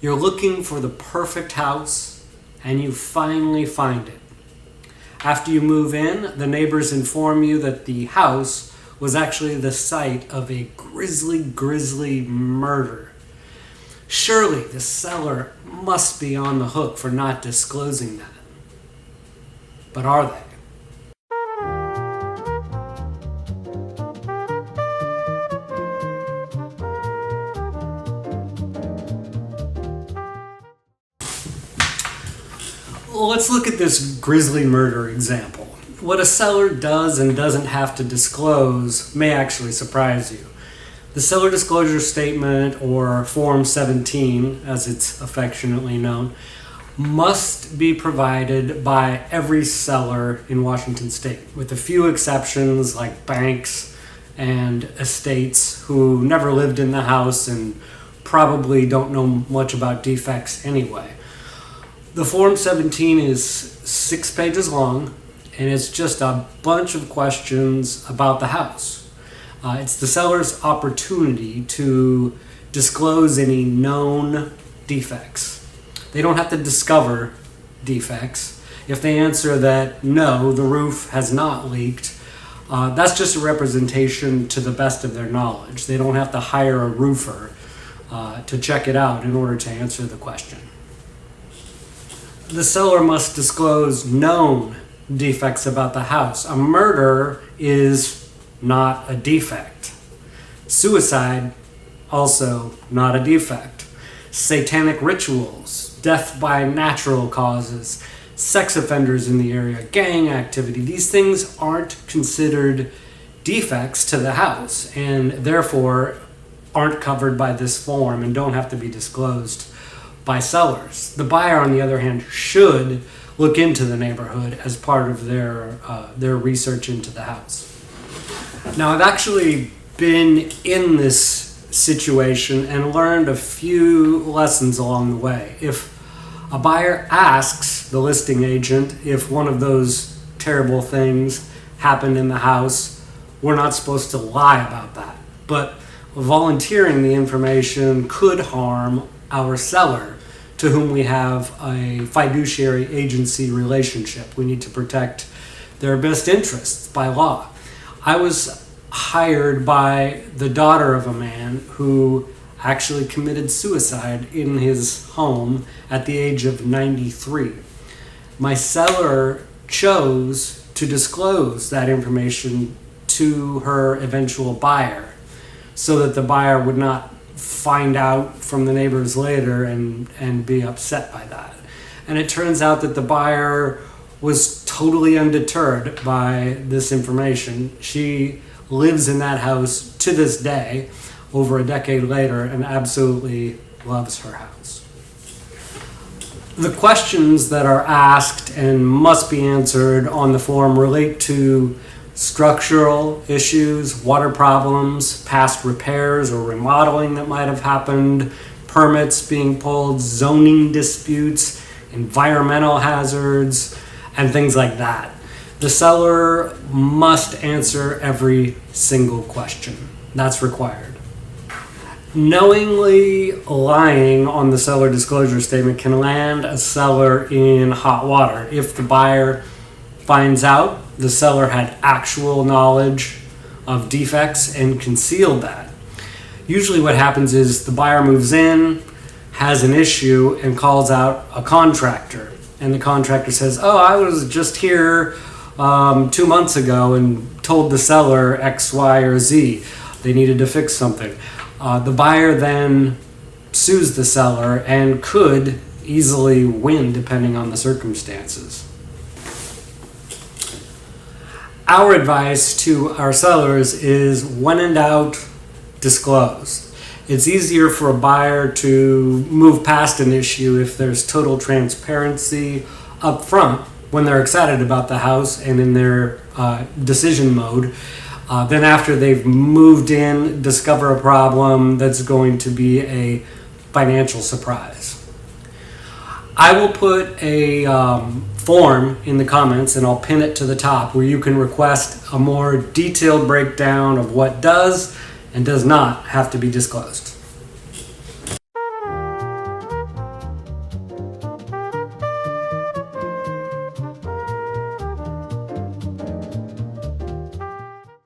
You're looking for the perfect house, and you finally find it. After you move in, the neighbors inform you that the house was actually the site of a grisly murder. Surely the seller must be on the hook for not disclosing that. But are they? Let's look at this grisly murder example. What a seller does and doesn't have to disclose may actually surprise you. The seller disclosure statement, or Form 17, as it's affectionately known, must be provided by every seller in Washington state, with a few exceptions like banks and estates who never lived in the house and probably don't know much about defects anyway. The Form 17 is 6 pages long, and it's just a bunch of questions about the house. It's the seller's opportunity to disclose any known defects. They don't have to discover defects. If they answer that no, the roof has not leaked, that's just a representation to the best of their knowledge. They don't have to hire a roofer to check it out in order to answer the question. The seller must disclose known defects about the house. A murder is not a defect. Suicide, also not a defect. Satanic rituals, death by natural causes, sex offenders in the area, gang activity, these things aren't considered defects to the house and therefore aren't covered by this form and don't have to be disclosed by sellers. The buyer, on the other hand, should look into the neighborhood as part of their research into the house. Now, I've actually been in this situation and learned a few lessons along the way. If a buyer asks the listing agent if one of those terrible things happened in the house, we're not supposed to lie about that. But volunteering the information could harm our seller, to whom we have a fiduciary agency relationship. We need to protect their best interests by law. I was hired by the daughter of a man who actually committed suicide in his home at the age of 93. My seller chose to disclose that information to her eventual buyer so that the buyer would not find out from the neighbors later and be upset by that. And it turns out that the buyer was totally undeterred by this information. She lives in that house to this day, over a decade later, and absolutely loves her house. The questions that are asked and must be answered on the form relate to structural issues, water problems, past repairs or remodeling that might have happened, permits being pulled, zoning disputes, environmental hazards, and things like that. The seller must answer every single question. That's required. Knowingly lying on the seller disclosure statement can land a seller in hot water. If the buyer finds out the seller had actual knowledge of defects and concealed that. Usually what happens is the buyer moves in, has an issue, and calls out a contractor. And the contractor says, oh, I was just here 2 months ago and told the seller X, Y, or Z. They needed to fix something. The buyer then sues the seller and could easily win depending on the circumstances. Our advice to our sellers is, when in doubt, disclose. It's easier for a buyer to move past an issue if there's total transparency up front when they're excited about the house and in their decision mode, then after they've moved in, discover a problem that's going to be a financial surprise. I will put a form in the comments, and I'll pin it to the top, where you can request a more detailed breakdown of what does and does not have to be disclosed.